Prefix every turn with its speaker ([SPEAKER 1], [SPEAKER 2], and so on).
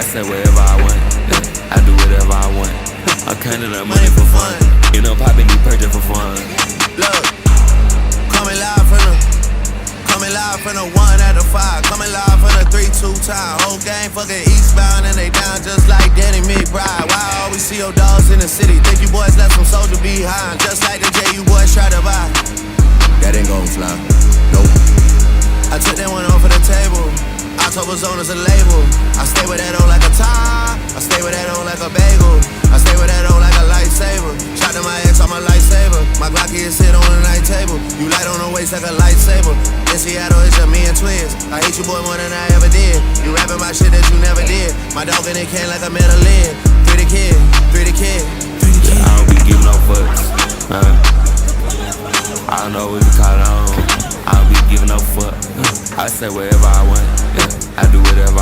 [SPEAKER 1] say wherever I want, I do whatever I want. I'm counting up money for fun. You know, popping these purchase for fun.
[SPEAKER 2] Look, coming live from the 1 out of 5. Coming live from the 3-2 time. Whole gang fucking eastbound and they down just like Danny McBride. Why I always see your dogs in the city? Think you boys left some soldier behind, just like the J you boys try to buy. That ain't gon' fly, nope. I took that one off of the table. October Zone is a label. I stay with that on like a tie. I stay with that on like a bagel. I stay with that on like a lightsaber. Shot to my ex, I'm a lightsaber. My Glocky is sit on the night table. You light on the waist like a lightsaber. In Seattle, it's just me and twins. I hate you boy more than I ever did. You rapping my shit that you never did. My dog in the can like a metal lid. Free the kid, free the kid, free the kid.
[SPEAKER 1] I don't be giving no fucks. I don't know what you call it on. I don't be giving no fuck. I say wherever I want.